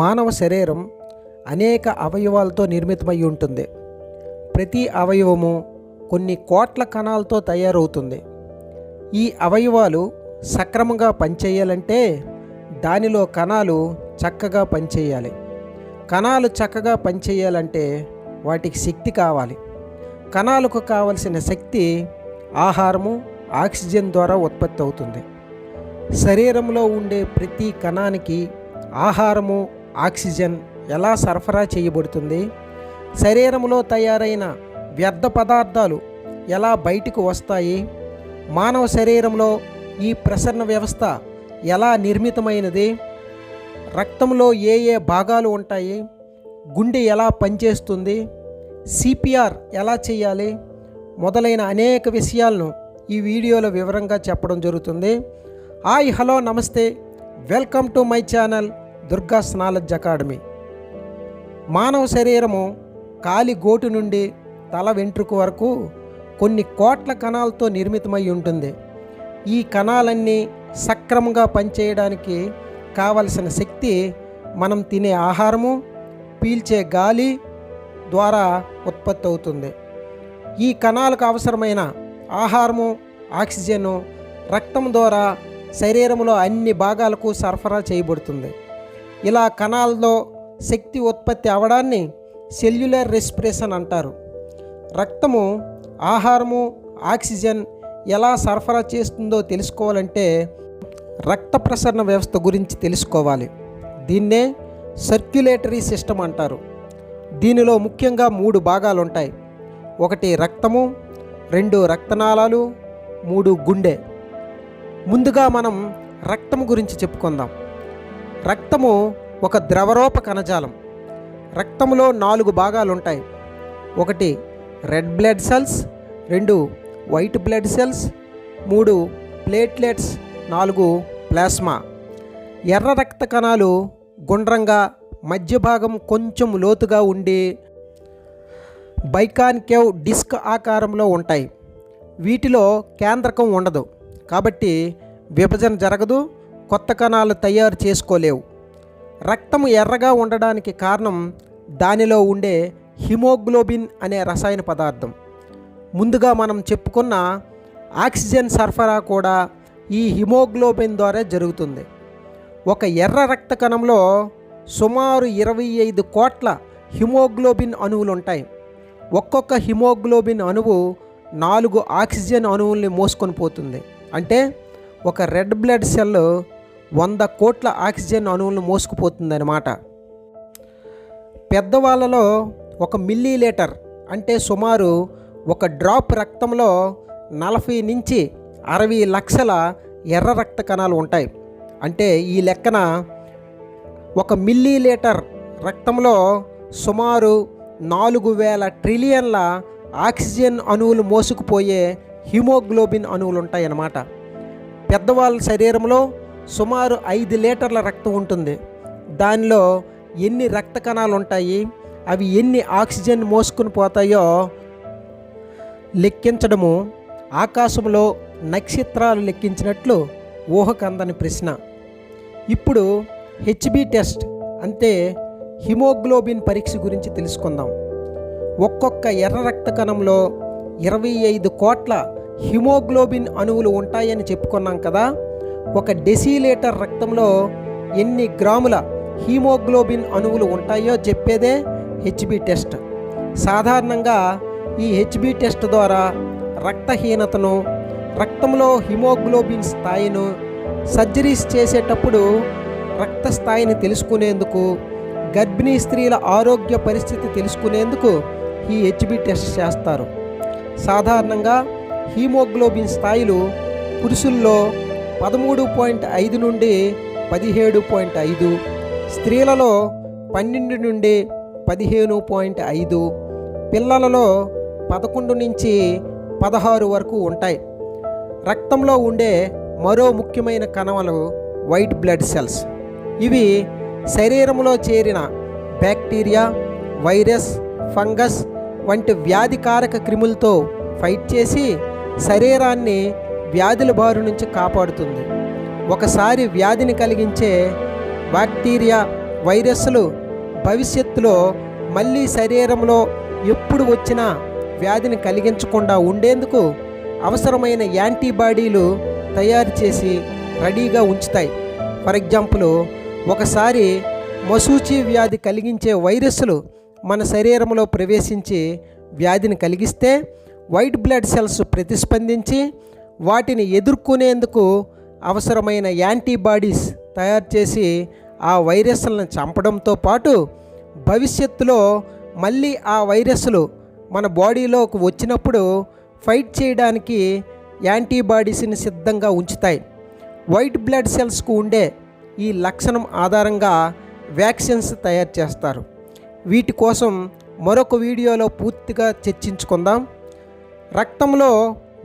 మానవ శరీరం అనేక అవయవాలతో నిర్మితమై ఉంటుంది. ప్రతి అవయవము కొన్ని కోట్ల కణాలతో తయారవుతుంది. ఈ అవయవాలు సక్రమంగా పనిచేయాలంటే దానిలో కణాలు చక్కగా పనిచేయాలి. కణాలు చక్కగా పనిచేయాలంటే వాటికి శక్తి కావాలి. కణాలకు కావలసిన శక్తి ఆహారము, ఆక్సిజన్ ద్వారా ఉత్పత్తి అవుతుంది. శరీరంలో ఉండే ప్రతి కణానికి ఆహారము, ఆక్సిజన్ ఎలా సరఫరా చేయబడుతుంది? శరీరంలో తయారైన వ్యర్థ పదార్థాలు ఎలా బయటకు వస్తాయి? మానవ శరీరంలో ఈ ప్రసరణ వ్యవస్థ ఎలా నిర్మితమైనది? రక్తంలో ఏ ఏ భాగాలు ఉంటాయి? గుండె ఎలా పనిచేస్తుంది? సిపిఆర్ ఎలా చేయాలి? మొదలైన అనేక విషయాలను ఈ వీడియోలో వివరంగా చెప్పడం జరుగుతుంది. హాయ్, హలో, నమస్తే, welcome to my channel దుర్గాస్ knowledge academy. మానవ శరీరము కాలి గోటు నుండి తల వెంట్రుక వరకు కొన్ని కోట్ల కణాలతో నిర్మితమై ఉంటుంది. ఈ కణాలన్నీ సక్రమంగా పనిచేయడానికి కావలసిన శక్తి మనం తినే ఆహారము, పీల్చే గాలి ద్వారా ఉత్పత్తి అవుతుంది. ఈ కణాలకు అవసరమైన ఆహారము, ఆక్సిజను రక్తం ద్వారా శరీరంలో అన్ని భాగాలకు సరఫరా చేయబడుతుంది. ఇలా కణాల్లో శక్తి ఉత్పత్తి అవడాన్ని సెల్యులర్ రెస్పిరేషన్ అంటారు. రక్తము ఆహారము, ఆక్సిజన్ ఎలా సరఫరా చేస్తుందో తెలుసుకోవాలంటే రక్త ప్రసరణ వ్యవస్థ గురించి తెలుసుకోవాలి. దీన్నే సర్క్యులేటరీ సిస్టమ్ అంటారు. దీనిలో ముఖ్యంగా 3 భాగాలు ఉంటాయి. 1 రక్తము, 2 రక్తనాళాలు, 3 గుండె. ముందుగా మనం రక్తము గురించి చెప్పుకుందాం. రక్తము ఒక ద్రవరూప కణజాలం. రక్తంలో 4 భాగాలు ఉంటాయి. 1 red blood cells, 2 white blood cells, 3 platelets, 4 plasma. ఎర్ర రక్త కణాలు గుండ్రంగా మధ్య భాగం కొంచెం లోతుగా ఉండి బైకాన్కేవ్ డిస్క్ ఆకారంలో ఉంటాయి. వీటిలో కేంద్రకం ఉండదు, కాబట్టి విభజన జరగదు, కొత్త కణాలు తయారు చేసుకోలేవు. రక్తము ఎర్రగా ఉండడానికి కారణం దానిలో ఉండే హిమోగ్లోబిన్ అనే రసాయన పదార్థం. ముందుగా మనం చెప్పుకున్న ఆక్సిజన్ సరఫరా కూడా ఈ హిమోగ్లోబిన్ ద్వారా జరుగుతుంది. ఒక ఎర్ర రక్త కణంలో సుమారు 25 కోట్ల హిమోగ్లోబిన్ అణువులు ఉంటాయి. ఒక్కొక్క హిమోగ్లోబిన్ అణువు 4 ఆక్సిజన్ అణువుల్ని మోసుకొని పోతుంది. అంటే ఒక రెడ్ బ్లడ్ సెల్ 100 కోట్ల ఆక్సిజన్ అణువులను మోసుకుపోతుందన్నమాట. పెద్దవాళ్ళలో 1 మిల్లీలీటర్ అంటే సుమారు 1 డ్రాప్ రక్తంలో 40 నుంచి 60 లక్షల ఎర్ర రక్త కణాలు ఉంటాయి. అంటే ఈ లెక్కన 1 మిల్లీలీటర్ రక్తంలో సుమారు 4000 ట్రిలియన్ల ఆక్సిజన్ అణువులు మోసుకుపోయే హిమోగ్లోబిన్ అణువులు ఉంటాయన్నమాట. పెద్దవాళ్ళ శరీరంలో సుమారు 5 లీటర్ల రక్తం ఉంటుంది. దానిలో ఎన్ని రక్త కణాలు ఉంటాయి, అవి ఎన్ని ఆక్సిజన్ మోసుకుని పోతాయో లెక్కించడము ఆకాశంలో నక్షత్రాలు లెక్కించినట్లు ఊహకందని ప్రశ్న. ఇప్పుడు హెచ్బి టెస్ట్ అంటే హిమోగ్లోబిన్ పరీక్ష గురించి తెలుసుకుందాం. ఒక్కొక్క ఎర్ర రక్త కణంలో 25 కోట్ల హిమోగ్లోబిన్ అణువులు ఉంటాయని చెప్పుకున్నాం కదా. 1 డెసిలీటర్ రక్తంలో ఎన్ని గ్రాముల హిమోగ్లోబిన్ అణువులు ఉంటాయో చెప్పేదే హెచ్బి టెస్ట్. సాధారణంగా ఈ హెచ్బి టెస్ట్ ద్వారా రక్తహీనతను, రక్తంలో హిమోగ్లోబిన్ స్థాయిను, సర్జరీస్ చేసేటప్పుడు రక్త స్థాయిని తెలుసుకునేందుకు, గర్భిణీ స్త్రీల ఆరోగ్య పరిస్థితి తెలుసుకునేందుకు ఈ హెచ్బి టెస్ట్ చేస్తారు. సాధారణంగా హీమోగ్లోబిన్ స్థాయిలు పురుషుల్లో 13.5 నుండి 17.5, స్త్రీలలో 12 నుండి 15.5, పిల్లలలో 11 నుంచి 16 వరకు ఉంటాయి. రక్తంలో ఉండే మరో ముఖ్యమైన కణాలు వైట్ బ్లడ్ సెల్స్. ఇవి శరీరంలో చేరిన బ్యాక్టీరియా, వైరస్, ఫంగస్ వంటి వ్యాధికారక క్రిములతో ఫైట్ చేసి శరీరాన్ని వ్యాధుల బారి నుంచి కాపాడుతుంది. ఒకసారి వ్యాధిని కలిగించే బ్యాక్టీరియా, వైరస్లు భవిష్యత్తులో మళ్ళీ శరీరంలో ఎప్పుడు వచ్చినా వ్యాధిని కలిగించకుండా ఉండేందుకు అవసరమైన యాంటీబాడీలు తయారు చేసి రెడీగా ఉంచుతాయి. ఫర్ ఎగ్జాంపుల్, ఒకసారి మశూచి వ్యాధి కలిగించే వైరస్లు మన శరీరంలో ప్రవేశించి వ్యాధిని కలిగిస్తే వైట్ బ్లడ్ సెల్స్ ప్రతిస్పందించి వాటిని ఎదుర్కొనేందుకు అవసరమైన యాంటీబాడీస్ తయారు చేసి ఆ వైరస్లను చంపడంతో పాటు భవిష్యత్తులో మళ్ళీ ఆ వైరస్లు మన బాడీలోకి వచ్చినప్పుడు ఫైట్ చేయడానికి యాంటీబాడీస్ని సిద్ధంగా ఉంచుతాయి. వైట్ బ్లడ్ సెల్స్కు ఉండే ఈ లక్షణం ఆధారంగా వ్యాక్సిన్స్ తయారు చేస్తారు. వీటి కోసం మరొక వీడియోలో పూర్తిగా చర్చించుకుందాం. రక్తంలో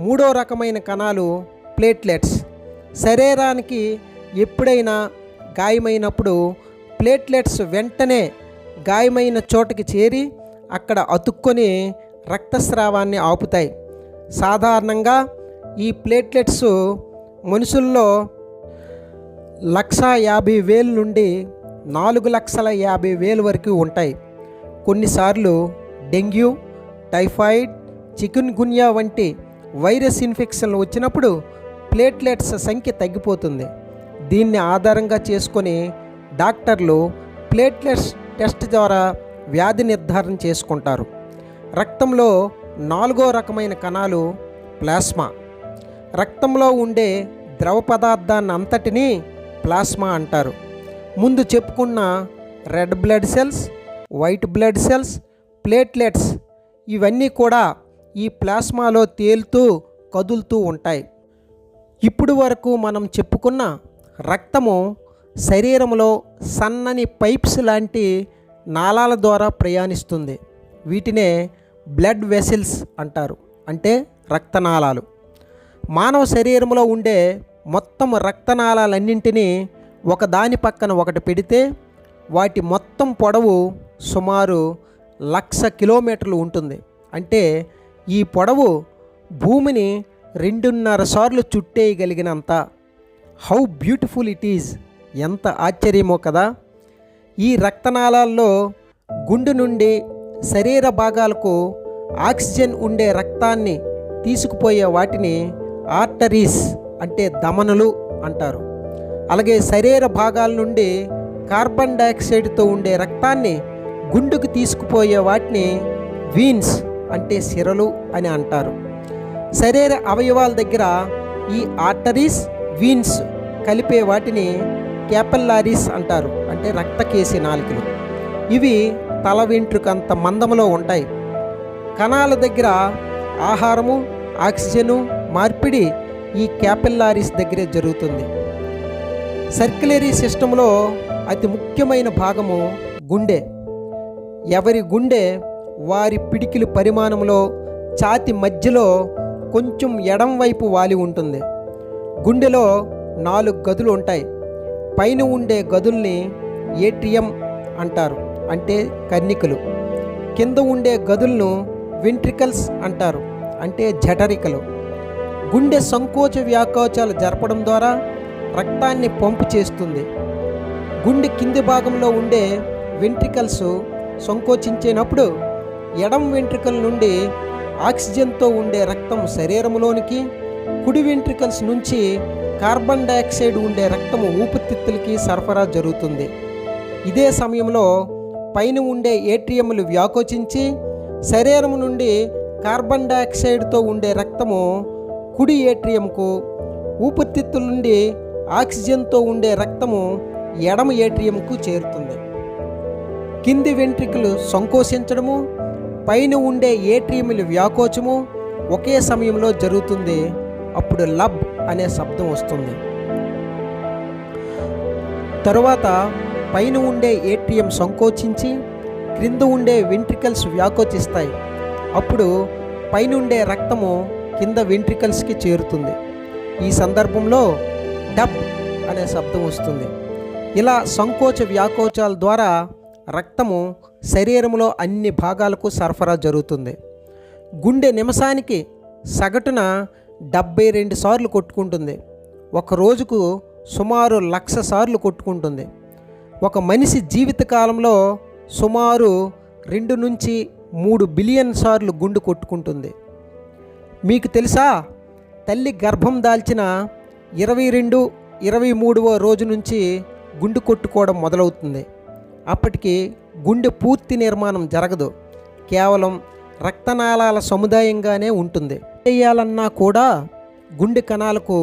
మూడో రకమైన కణాలు ప్లేట్లెట్స్. శరీరానికి ఎప్పుడైనా గాయమైనప్పుడు ప్లేట్లెట్స్ వెంటనే గాయమైన చోటుకి చేరి అక్కడ అతుక్కొని రక్తస్రావాన్ని ఆపుతాయి. సాధారణంగా ఈ ప్లేట్లెట్స్ మనుషుల్లో 1,50,000 నుండి 4,50,000 వరకు ఉంటాయి. కొన్నిసార్లు డెంగ్యూ, టైఫాయిడ్, చికున్ గున్యా వంటి వైరస్ ఇన్ఫెక్షన్లు వచ్చినప్పుడు ప్లేట్లెట్స్ సంఖ్య తగ్గిపోతుంది. దీన్ని ఆధారంగా చేసుకొని డాక్టర్లు ప్లేట్లెట్స్ టెస్ట్ ద్వారా వ్యాధి నిర్ధారణ చేసుకుంటారు. రక్తంలో 4వ రకమైన కణాలు ప్లాస్మా. రక్తంలో ఉండే ద్రవ పదార్థాన్ని అంతటినీ ప్లాస్మా అంటారు. ముందు చెప్పుకున్న red blood cells, white blood cells, platelets ఇవన్నీ కూడా ఈ ప్లాస్మాలో తేలుతూ కదులుతూ ఉంటాయి. ఇప్పుడు వరకు మనం చెప్పుకున్న రక్తము శరీరంలో సన్నని పైప్స్ లాంటి నాళాల ద్వారా ప్రయాణిస్తుంది. వీటినే బ్లడ్ వెసిల్స్ అంటారు, అంటే రక్తనాళాలు. మానవ శరీరంలో ఉండే మొత్తం రక్తనాళాలన్నింటినీ ఒకదాని పక్కన ఒకటి పెడితే వాటి మొత్తం పొడవు సుమారు 1,00,000 కిలోమీటర్లు ఉంటుంది. అంటే ఈ పొడవు భూమిని 2.5 సార్లు చుట్టేయగలిగినంత. How beautiful it is! ఎంత ఆశ్చర్యమో కదా. ఈ రక్తనాళాల్లో గుండె నుండి శరీర భాగాలకు ఆక్సిజన్ ఉండే రక్తాన్ని తీసుకుపోయే వాటిని ఆర్టరీస్, అంటే ధమనులు అంటారు. అలాగే శరీర భాగాల నుండి కార్బన్ డైఆక్సైడ్తో ఉండే రక్తాన్ని గుండెకు తీసుకుపోయే వాటిని వీన్స్, అంటే సిరలు అని అంటారు. శరీర అవయవాల దగ్గర ఈ ఆర్టరీస్, వీన్స్ కలిపే వాటిని క్యాపిల్లరీస్ అంటారు, అంటే రక్తకేశి నాళికలు. ఇవి తల వెంట్రుకంత మందంలో ఉంటాయి. కణాల దగ్గర ఆహారము, ఆక్సిజను మార్పిడి ఈ క్యాపిల్లరీస్ దగ్గరే జరుగుతుంది. సర్క్యులరీ సిస్టంలో అతి ముఖ్యమైన భాగము గుండె. ఎవరి గుండె వారి పిడికిలి పరిమాణంలో ఛాతి మధ్యలో కొంచెం ఎడం వైపు వాలి ఉంటుంది. గుండెలో 4 గదులు ఉంటాయి. పైన ఉండే గదుల్ని ఏట్రియం అంటారు, అంటే కర్ణికలు. కింద ఉండే గదులను వెంట్రికల్స్ అంటారు, అంటే జఠరికలు. గుండె సంకోచ వ్యాకోచాలు జరపడం ద్వారా రక్తాన్ని పంపు చేస్తుంది. గుండె కింది భాగంలో ఉండే వెంట్రికల్స్ సంకోచించినప్పుడు ఎడం వెంట్రికల నుండి ఆక్సిజన్తో ఉండే రక్తం శరీరంలోనికి, కుడి వెంట్రికల్స్ నుంచి కార్బన్ డైఆక్సైడ్ ఉండే రక్తము ఊపిరితిత్తులకి సరఫరా జరుగుతుంది. ఇదే సమయంలో పైన ఉండే ఏట్రియంలు వ్యాకోచించి శరీరం నుండి కార్బన్ డైఆక్సైడ్తో ఉండే రక్తము కుడి ఏట్రియంకు, ఊపిరితిత్తుల నుండి ఆక్సిజన్తో ఉండే రక్తము ఎడమ ఏట్రియంకు చేరుతుంది. కింది వెంట్రికలు సంకోచించడము, పైన ఉండే ఏట్రియంలు వ్యాకోచము ఒకే సమయంలో జరుగుతుంది. అప్పుడు లబ్ అనే శబ్దం వస్తుంది. తరువాత పైన ఉండే ఏట్రియం సంకోచించి క్రింద ఉండే వెంట్రికల్స్ వ్యాకోచిస్తాయి. అప్పుడు పైన ఉండే రక్తము కింద వెంట్రికల్స్కి చేరుతుంది. ఈ సందర్భంలో డబ్ అనే శబ్దం వస్తుంది. ఇలా సంకోచ వ్యాకోచాల ద్వారా రక్తము శరీరంలో అన్ని భాగాలకు సరఫరా జరుగుతుంది. గుండె నిమిషానికి సగటున 72 సార్లు కొట్టుకుంటుంది. ఒక రోజుకు సుమారు 1,00,000 సార్లు కొట్టుకుంటుంది. ఒక మనిషి జీవితకాలంలో సుమారు 2 నుంచి 3 బిలియన్ సార్లు గుండె కొట్టుకుంటుంది. మీకు తెలుసా, తల్లి గర్భం దాల్చిన 22-23వ రోజు నుంచి గుండె కొట్టుకోవడం మొదలవుతుంది. అప్పటికి గుండె పూర్తి నిర్మాణం జరగదు, కేవలం రక్తనాళాల సముదాయంగానే ఉంటుంది. చేయాలన్నా కూడా గుండె కణాలకు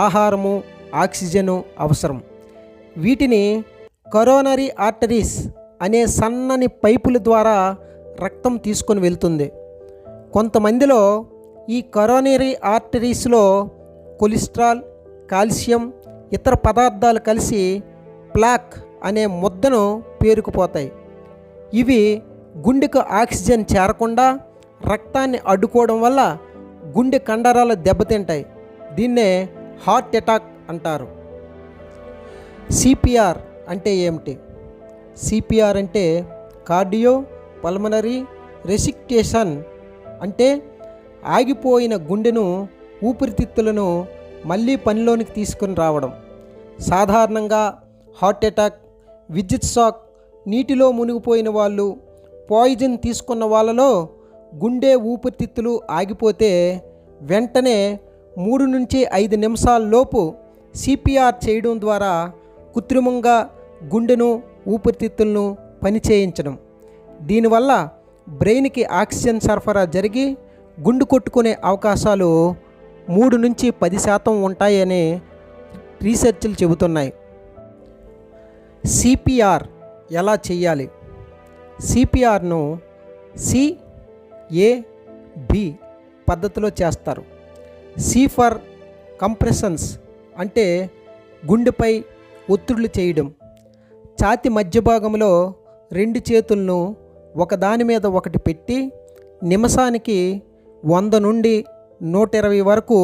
ఆహారము, ఆక్సిజను అవసరం. వీటిని కరోనరీ ఆర్టరీస్ అనే సన్నని పైపుల ద్వారా రక్తం తీసుకొని వెళ్తుంది. కొంతమందిలో ఈ కరోనరీ ఆర్టరీస్లో కొలెస్ట్రాల్, కాల్షియం, ఇతర పదార్థాలు కలిసి ప్లాక్ అనే ముద్దను పేరుకుపోతాయి. ఇవి గుండెకు ఆక్సిజన్ చేరకుండా రక్తాన్ని అడ్డుకోవడం వల్ల గుండె కండరాలు దెబ్బతింటాయి. దీన్నే హార్ట్ అటాక్ అంటారు. సిపిఆర్ అంటే ఏమిటి? సిపిఆర్ అంటే కార్డియో పల్మనరీ రెసిక్టేషన్, అంటే ఆగిపోయిన గుండెను, ఊపిరితిత్తులను మళ్ళీ పనిలోనికి తీసుకుని రావడం. సాధారణంగా హార్ట్ అటాక్, విద్యుత్ షాక్, నీటిలో మునిగిపోయిన వాళ్ళు, పాయిజన్ తీసుకున్న వాళ్ళలో గుండె, ఊపిరితిత్తులు ఆగిపోతే వెంటనే 3 నుంచి 5 నిమిషాల లోపు సిపిఆర్ చేయడం ద్వారా కృత్రిమంగా గుండెను, ఊపిరితిత్తులను పనిచేయించడం. దీనివల్ల బ్రెయిన్కి ఆక్సిజన్ సరఫరా జరిగి గుండె కొట్టుకునే అవకాశాలు 3 నుంచి 10% ఉంటాయని రీసెర్చ్లు చెబుతున్నాయి. సిపిఆర్ ఎలా చేయాలి? సిపిఆర్ను సిఏబి పద్ధతిలో చేస్తారు. సి ఫర్ కంప్రెషన్స్, అంటే గుండెపై ఒత్తిళ్లు చేయడం. ఛాతీ మధ్య భాగంలో 2 చేతులను ఒకదాని మీద ఒకటి పెట్టి నిమిషానికి 100 నుండి 120 వరకు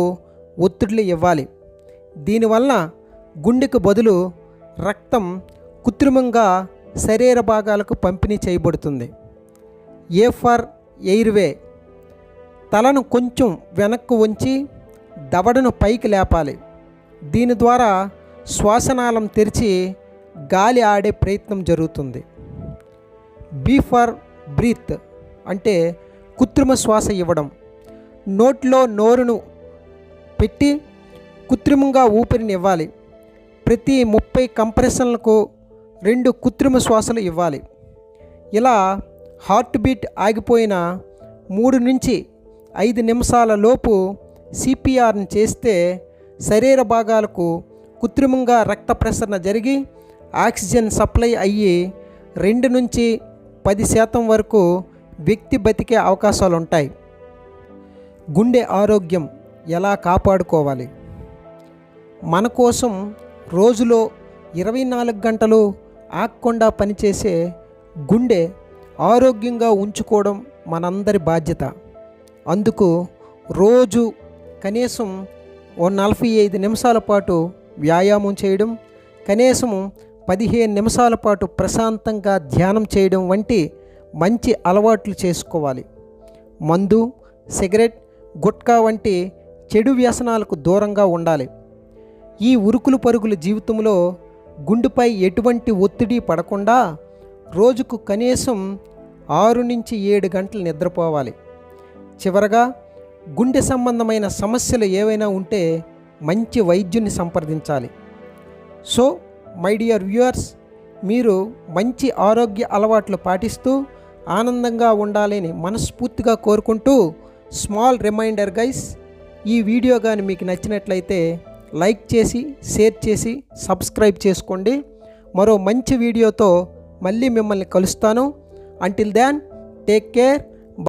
ఒత్తిళ్లు ఇవ్వాలి. దీనివల్ల గుండెకు బదులు రక్తం కృత్రిమంగా శరీర భాగాలకు పంపిణీ చేయబడుతుంది. ఏ ఫర్ ఎయిర్వే, తలను కొంచెం వెనక్కు వంచి దవడను పైకి లేపాలి. దీని ద్వారా శ్వాసనాళం తెరిచి గాలి ఆడే ప్రయత్నం జరుగుతుంది. బీ ఫర్ బ్రీత్, అంటే కృత్రిమ శ్వాస ఇవ్వడం. నోట్లో నోరును పెట్టి కృత్రిమంగా ఊపిరిని ఇవ్వాలి. ప్రతి 30 కంప్రెషన్లకు 2 కృత్రిమ శ్వాసలు ఇవ్వాలి. ఇలా హార్ట్ బీట్ ఆగిపోయిన 3 నుంచి 5 నిమిషాల లోపు సిపిఆర్ని చేస్తే శరీర భాగాలకు కృత్రిమంగా రక్త ప్రసరణ జరిగి ఆక్సిజన్ సప్లై అయ్యి 2 నుంచి 10% వరకు వ్యక్తి బతికే అవకాశాలు ఉంటాయి. గుండె ఆరోగ్యం ఎలా కాపాడుకోవాలి? మన కోసం రోజులో 24 గంటలు ఆగకుండా పనిచేసే గుండె ఆరోగ్యంగా ఉంచుకోవడం మనందరి బాధ్యత. అందుకు రోజు కనీసం 45 నిమిషాల పాటు వ్యాయామం చేయడం, కనీసం 15 నిమిషాల పాటు ప్రశాంతంగా ధ్యానం చేయడం వంటి మంచి అలవాట్లు చేసుకోవాలి. మందు, సిగరెట్, గుట్కా వంటి చెడు వ్యసనాలకు దూరంగా ఉండాలి. ఈ ఉరుకులు పరుగుల జీవితంలో గుండెపై ఎటువంటి ఒత్తిడి పడకుండా రోజుకు కనీసం 6 నుంచి 7 గంటలు నిద్రపోవాలి. చివరగా గుండె సంబంధమైన సమస్యలు ఏవైనా ఉంటే మంచి వైద్యుని సంప్రదించాలి. సో మై డియర్ వ్యూయర్స్, మీరు మంచి ఆరోగ్య అలవాట్లు పాటిస్తూ ఆనందంగా ఉండాలని మనస్ఫూర్తిగా కోరుకుంటూ స్మాల్ రిమైండర్ గైస్, ఈ వీడియో కానీ మీకు నచ్చినట్లయితే లైక్ చేసి, షేర్ చేసి, సబ్స్క్రైబ్ చేసుకోండి. మరో మంచి వీడియోతో మళ్ళీ మిమ్మల్ని కలుస్తాను. Until then take care.